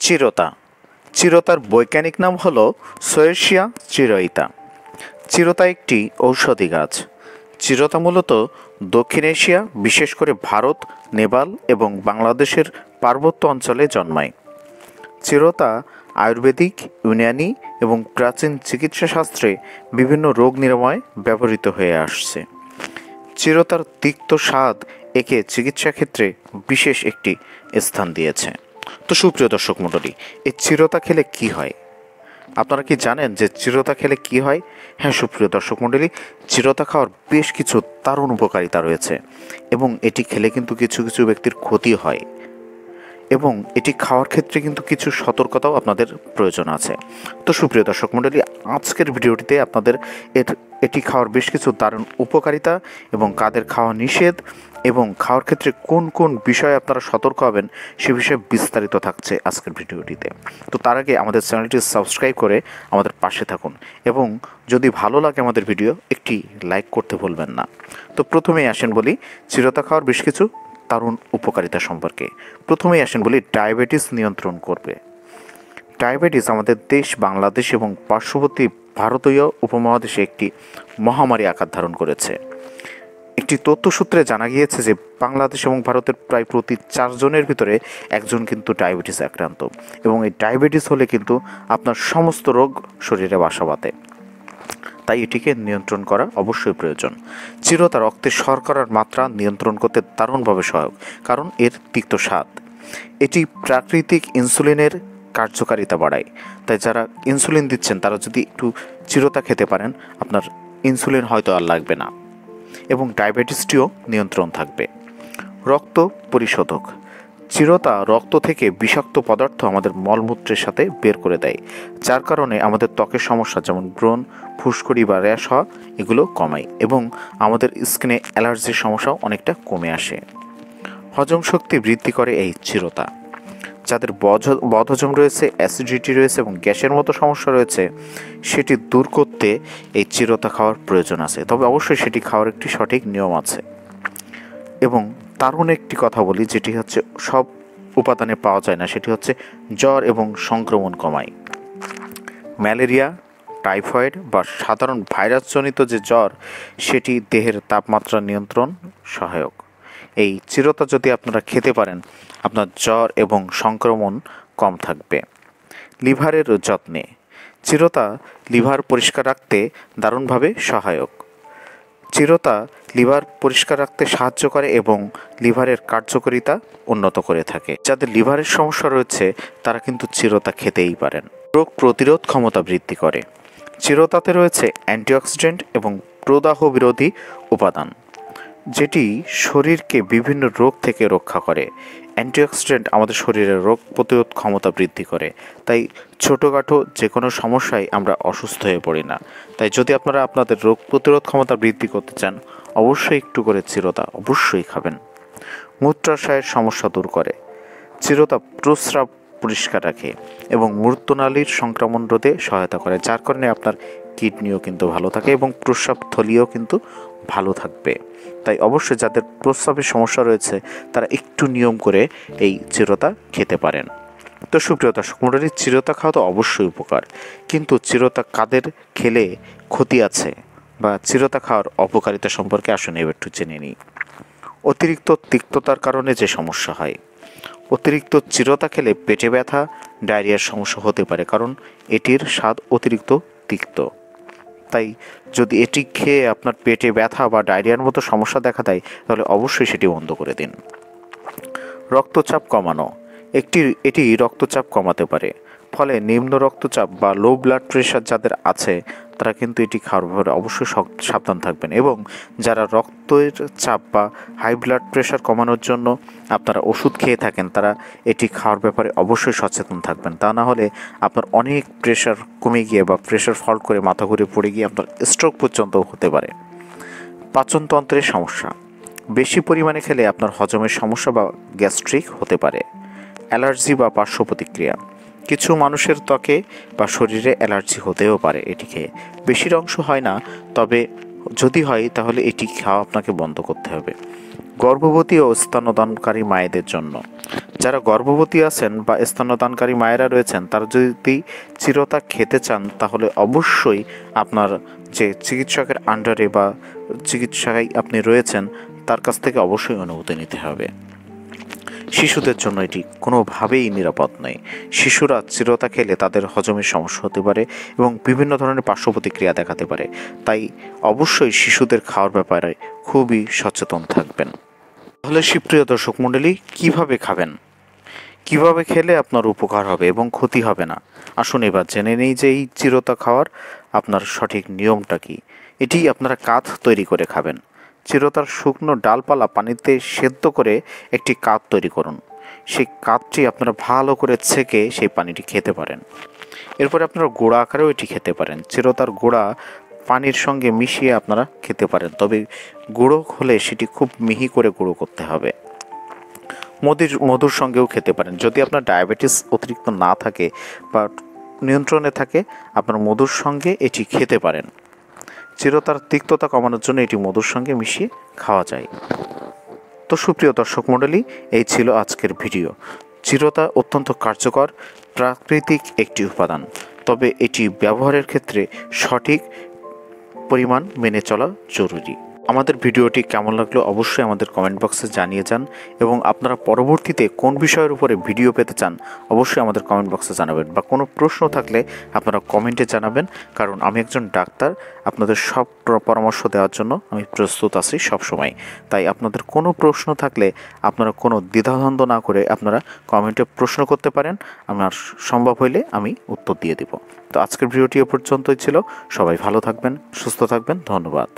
চিরতা। চিরতার বৈজ্ঞানিক নাম হল সোয়েশিয়া চিরইতা। চিরতা একটি ঔষধি গাছ। চিরতা মূলত দক্ষিণ এশিয়া, বিশেষ করে ভারত, নেপাল এবং বাংলাদেশের পার্বত্য অঞ্চলে জন্মায়। চিরতা আয়ুর্বেদিক, ইউনানি এবং প্রাচীন চিকিৎসাশাস্ত্রে বিভিন্ন রোগ নিরাময়ে ব্যবহৃত হয়ে আসছে। চিরতার তিক্ত স্বাদ একে চিকিৎসা ক্ষেত্রে বিশেষ একটি স্থান দিয়েছে। তো সুপ্রিয় দর্শক মণ্ডলী, এই চিরতা খেলে কি হয়? আপনারা কি জানেন যে চিরতা খেলে কি হয়? হ্যাঁ সুপ্রিয় দর্শক মণ্ডলী, চিরতা খাওয়ার বেশ কিছু দারুণ উপকারিতা রয়েছে এবং এটি খেলে কিন্তু কিছু কিছু ব্যক্তির ক্ষতি হয় এবং এটি খাওয়ার ক্ষেত্রে কিন্তু কিছু সতর্কতাও আপনাদের প্রয়োজন আছে। তো সুপ্রিয় দর্শক মণ্ডলী, আজকের ভিডিওটিতে আপনাদের এটি খাওয়ার বেশ কিছু দারুণ উপকারিতা এবং কাদের খাওয়া নিষেধ এবং খাওয়ার ক্ষেত্রে কোন কোন বিষয়ে আপনারা সতর্ক হবেন সে বিষয়ে বিস্তারিত থাকছে আজকের ভিডিওটিতে। তো তার আগে আমাদের চ্যানেলটি সাবস্ক্রাইব করে আমাদের পাশে থাকুন এবং যদি ভালো লাগে আমাদের ভিডিও একটি লাইক করতে ভুলবেন না। তো প্রথমেই আসেন বলি চিরতা খাওয়ার বেশ কিছু দারুণ উপকারিতা সম্পর্কে। প্রথমেই আসেন বলি ডায়াবেটিস নিয়ন্ত্রণ করবে। ডায়াবেটিস আমাদের দেশ বাংলাদেশ এবং পার্শ্ববর্তী ভারতীয় উপমহাদেশে একটি মহামারী আকার ধারণ করেছে। একটি তথ্যসূত্রে জানা গিয়েছে যে বাংলাদেশ এবং ভারতের প্রায় প্রতি 4 জনের ভিতরে একজন কিন্তু ডায়াবেটিস আক্রান্ত এবং এই ডায়াবেটিস হলে কিন্তু আপনার সমস্ত রোগ শরীরে বাসা বাঁধে। তাই এটিকে নিয়ন্ত্রণ করা অবশ্যই প্রয়োজন। চিরতা রক্তে শর্করার মাত্রা নিয়ন্ত্রণ করতে দারুণভাবে সহায়ক, কারণ এর তিক্ত স্বাদ। এটি প্রাকৃতিক ইনসুলিনের কার্যকারিতা বাড়ায়। তাই যারা ইনসুলিন দিচ্ছেন তারা যদি একটু চিরতা খেতে পারেন, আপনার ইনসুলিন হয়তো আর লাগবে না এবং ডায়াবেটিসটিও নিয়ন্ত্রণ থাকবে। রক্ত পরিশোধক। চিরতা রক্ত থেকে বিষাক্ত পদার্থ আমাদের মলমূত্রের সাথে বের করে দেয়, যার কারণে আমাদের ত্বকের সমস্যা যেমন ব্রণ, ফুসকুড়ি বা র্যাশ হওয়া এগুলো কমায় এবং আমাদের স্কিনে অ্যালার্জির সমস্যাও অনেকটা কমে আসে। হজম শক্তি বৃদ্ধি করে এই চিরতা। যাদের বদহজম রয়েছে, অ্যাসিডিটি রয়েছে এবং গ্যাসের মতো সমস্যা রয়েছে, সেটি দূর করতে এই চিরতা খাওয়ার প্রয়োজন আছে। তবে অবশ্যই সেটি খাওয়ার একটি সঠিক নিয়ম আছে। এবং দারুণ একটি কথা বলি, যেটি হচ্ছে সব উপাদানে পাওয়া যায় না, সেটি হচ্ছে জ্বর এবং সংক্রমণ কমায়। ম্যালেরিয়া, টাইফয়েড বা সাধারণ ভাইরাসজনিত যে জ্বর, সেটি দেহের তাপমাত্রা নিয়ন্ত্রণ সহায়ক। এই চিরতা যদি আপনারা খেতে পারেন, আপনার জ্বর এবং সংক্রমণ কম থাকবে। লিভারের যত্নে। চিরতা লিভার পরিষ্কার রাখতে দারুণভাবে সহায়ক। চিরতা লিভার পরিষ্কার রাখতে সাহায্য করে এবং লিভারের কার্যকারিতা উন্নত করে থাকে। যাদের লিভারের সমস্যা রয়েছে তারা কিন্তু চিরতা খেতেই পারেন। রোগ প্রতিরোধ ক্ষমতা বৃদ্ধি করে। চিরতাতে রয়েছে অ্যান্টিঅক্সিডেন্ট এবং প্রদাহ বিরোধী উপাদান, যেটি শরীরকে বিভিন্ন রোগ থেকে রক্ষা করে। অ্যান্টিঅক্সিডেন্ট আমাদের শরীরের রোগ প্রতিরোধ ক্ষমতা বৃদ্ধি করে, তাই ছোটোখাটো যে কোনো সমস্যায় আমরা অসুস্থ হয়ে পড়ি না। তাই যদি আপনারা আপনাদের রোগ প্রতিরোধ ক্ষমতা বৃদ্ধি করতে চান, অবশ্যই একটু করে চিরতা অবশ্যই খাবেন। মূত্রাশয়ের সমস্যা দূর করে। চিরতা প্রস্রাব পরিষ্কার রাখে এবং মূত্রনালীর সংক্রমণ রোধে সহায়তা করে, যার কারণে আপনার কিডনিও কিন্তু ভালো থাকে এবং প্রস্রাব থলিও কিন্তু ভালো থাকবে। তাই অবশ্যই যাদের প্রস্রাবের সমস্যা রয়েছে তারা একটু নিয়ম করে এই চিরতা খেতে পারেন। তো সুপ্রিয় দর্শক মণ্ডলী, চিরতা খাওয়া তো অবশ্যই উপকার, কিন্তু চিরতা কাদের খেলে ক্ষতি আছে বা চিরতা খাওয়ার অপকারিতা সম্পর্কে আসুন এবার একটু জেনে নিই। অতিরিক্ত তিক্ততার কারণে যে সমস্যা হয়। অতিরিক্ত চিরতা খেলে পেটে ব্যথা, ডায়রিয়ার সমস্যা হতে পারে, কারণ এটির স্বাদ অতিরিক্ত তিক্ত। তাই যদি এটি খেয়ে আপনার পেটে ব্যথা বা ডায়রিয়ার মতো সমস্যা দেখা দেয়, তাহলে অবশ্যই সেটি বন্ধ করে দিন। রক্তচাপ কমানো। এটি রক্তচাপ কমাতে পারে, ফলে নিম্ন রক্তচাপ বা লো ব্লাড প্রেশার যাদের আছে তারা কিন্তু এটি খাওয়ার ব্যাপারে অবশ্যই সাবধান থাকবেন। এবং যারা রক্তের চাপ বা হাই ব্লাড প্রেশার কমানোর জন্য আপনারা ওষুধ খেয়ে থাকেন, তারা এটি খাওয়ার ব্যাপারে অবশ্যই সচেতন থাকবেন। তা না হলে আপনার অনেক প্রেশার কমে গিয়ে বা প্রেশার ফল্ট করে মাথা ঘুরে পড়ে গিয়ে আপনার স্ট্রোক পর্যন্ত হতে পারে। পাচনতন্ত্রের সমস্যা। বেশি পরিমাণে খেলে আপনার হজমের সমস্যা বা গ্যাস্ট্রিক হতে পারে। অ্যালার্জি বা পার্শ্ব প্রতিক্রিয়া। কিছু মানুষের ত্বকে বা শরীরে অ্যালার্জি হতেও পারে এটি খেয়ে। বেশির অংশ হয় না, তবে যদি হয় তাহলে এটি খাওয়া আপনাকে বন্ধ করতে হবে। গর্ভবতী ও স্তন্যদানকারী মায়েদের জন্য। যারা গর্ভবতী আছেন বা স্তন্যদানকারী মায়েরা রয়েছেন, তারা যদি চিরতা খেতে চান তাহলে অবশ্যই আপনার যে চিকিৎসকের আন্ডারে বা চিকিৎসায় আপনি রয়েছেন তার কাছ থেকে অবশ্যই অনুমতি নিতে হবে। শিশুদের জন্য এটি কোনোভাবেই নিরাপদ নয়। শিশুরা চিরতা খেলে তাদের হজমের সমস্যা হতে পারে এবং বিভিন্ন ধরনের পার্শ্ব প্রতিক্রিয়া দেখাতে পারে। তাই অবশ্যই শিশুদের খাওয়ার ব্যাপারে খুবই সচেতন থাকবেন। তাহলে সুপ্রিয় দর্শক মণ্ডলী, কিভাবে খাবেন, কিভাবে খেলে আপনার উপকার হবে এবং ক্ষতি হবে না, আসুন এবার জেনে নেই যে এই চিরতা খাওয়ার আপনার সঠিক নিয়মটা কি। এটি আপনারা কাঁধ তৈরি করে খাবেন। চিরতার শুকনো ডালপালা পানিতে সেদ্ধ করে একটি কাপ তৈরি করুন। সেই কাপটি আপনারা ভালো করে ছেঁকে সেই পানিটি খেতে পারেন। এরপরে আপনারা গুঁড়া আকারেও এটি খেতে পারেন। চিরতার গুঁড়া পানির সঙ্গে মিশিয়ে আপনারা খেতে পারেন, তবে গুঁড়ো হলে সেটি খুব মিহি করে গুঁড়ো করতে হবে। মধুর সঙ্গেও খেতে পারেন। যদি আপনার ডায়াবেটিস অতিরিক্ত না থাকে বা নিয়ন্ত্রণে থাকে, আপনার মধুর সঙ্গে এটি খেতে পারেন। চিরতার তিক্ততা কমানোর জন্য এটি মধুর সঙ্গে মিশিয়ে খাওয়া যায়। তো সুপ্রিয় দর্শক মণ্ডলী, এই ছিল আজকের ভিডিও। চিরতা অত্যন্ত কার্যকর প্রাকৃতিক একটি উপাদান, তবে এটি ব্যবহারের ক্ষেত্রে সঠিক পরিমাণ মেনে চলা জরুরি। আমাদের ভিডিওটি কেমন লাগলো অবশ্যই আমাদের কমেন্ট বক্সে জানিয়ে যান, এবং আপনারা পরবর্তীতে কোন বিষয়ের উপরে ভিডিও পেতে চান অবশ্যই আমাদের কমেন্ট বক্সে জানাবেন, বা কোনো প্রশ্ন থাকলে আপনারা কমেন্টে জানাবেন। কারণ আমি একজন ডাক্তার, আপনাদের সব পরামর্শ দেওয়ার জন্য আমি প্রস্তুত আছি সবসময়। তাই আপনাদের কোনো প্রশ্ন থাকলে আপনারা কোনো দ্বিধাদ্বন্দ্ব না করে আপনারা কমেন্টে প্রশ্ন করতে পারেন। আমার সম্ভব হইলে আমি উত্তর দিয়ে দেব। তো আজকের ভিডিওটি এ পর্যন্তই ছিল। সবাই ভালো থাকবেন, সুস্থ থাকবেন। ধন্যবাদ।